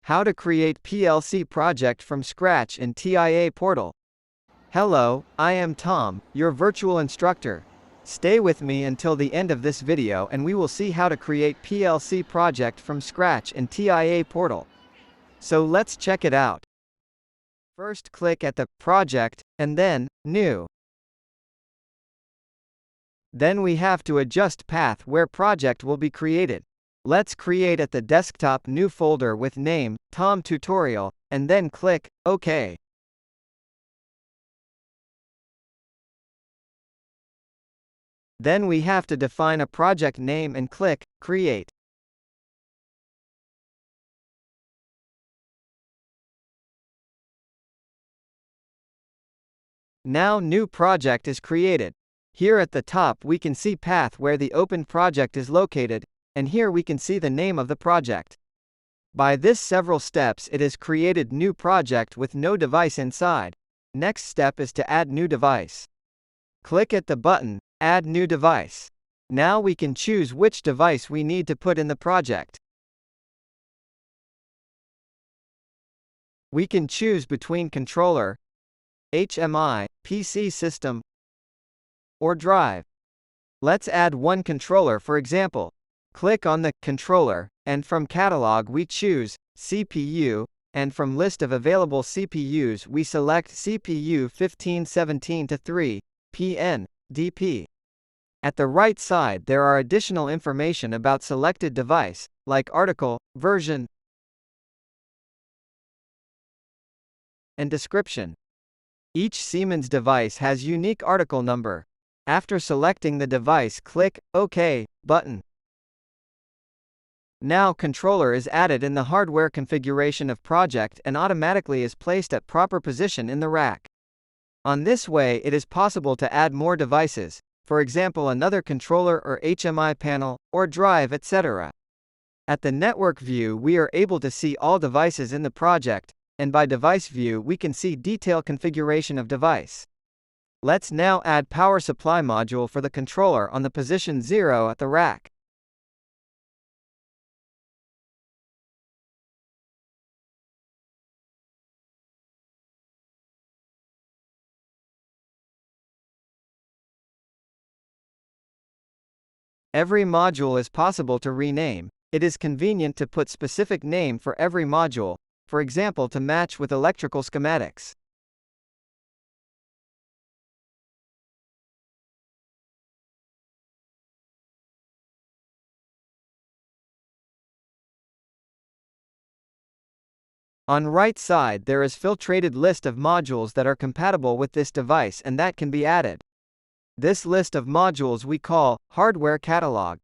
How to create PLC project from scratch in TIA portal. Hello, I am Tom, your virtual instructor. Stay with me until the end of this video and we will see how to create PLC project from scratch in TIA portal. So let's check it out. First click at the Project, and then New. Then we have to adjust path where project will be created. Let's create at the desktop new folder with name, Tom Tutorial, and then click OK. Then we have to define a project name and click Create. Now new project is created. Here at the top we can see path where the open project is located, and here we can see the name of the project. By this several steps it is created new project with no device inside. Next step is to add new device. Click at the button, Add new device. Now we can choose which device we need to put in the project. We can choose between controller, HMI, PC system, or drive. Let's add one controller for example. Click on the controller, and from catalog we choose CPU, and from list of available CPUs we select CPU 1517-3, PN, DP. At the right side there are additional information about selected device, like article, version, and description. Each Siemens device has unique article number. After selecting the device click OK button. Now controller is added in the hardware configuration of project and automatically is placed at proper position in the rack. On this way it is possible to add more devices, for example another controller or HMI panel, or drive etc. At the network view we are able to see all devices in the project, and by device view we can see detailed configuration of device. Let's now add power supply module for the controller on the position 0 at the rack. Every module is possible to rename. It is convenient to put specific name for every module, for example to match with electrical schematics. On right side there is filtrated list of modules that are compatible with this device and that can be added. This list of modules we call hardware catalog.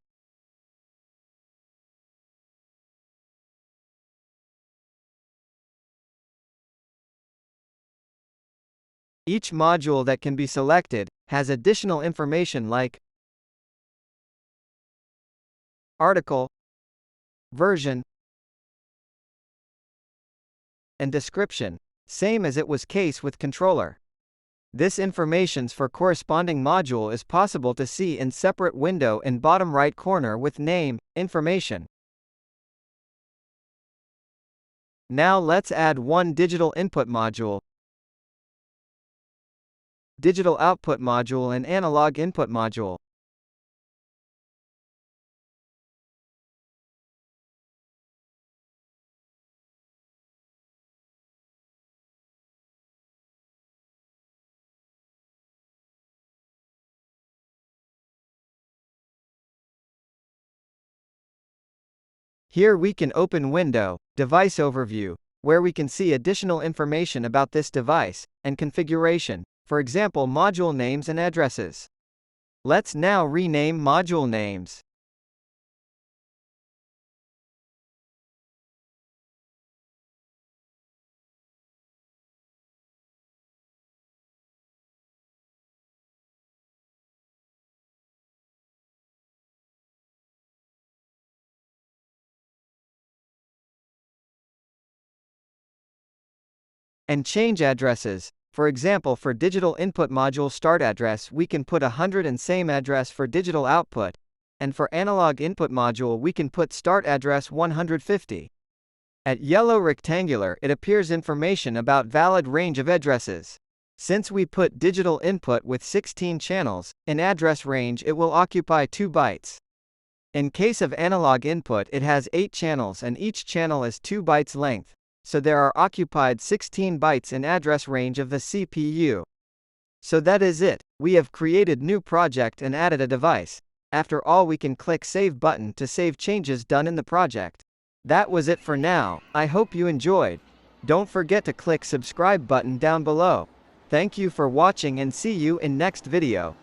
Each module that can be selected has additional information like article, version, and description, same as it was case with controller. This informations for corresponding module is possible to see in separate window in bottom right corner with name, information. Now let's add one digital input module, digital output module and analog input module. Here we can open window, device overview, where we can see additional information about this device, and configuration, for example module names and addresses. Let's now rename module names. And change addresses. For example for digital input module start address we can put 100 and same address for digital output, and for analog input module we can put start address 150. At yellow rectangular, it appears information about valid range of addresses. Since we put digital input with 16 channels, in address range it will occupy 2 bytes. In case of analog input it has 8 channels and each channel is 2 bytes length, so there are occupied 16 bytes in address range of the CPU. So that is it, we have created new project and added a device. After all, we can click Save button to save changes done in the project. That was it for now. I hope you enjoyed. Don't forget to click subscribe button down below. Thank you for watching and see you in next video.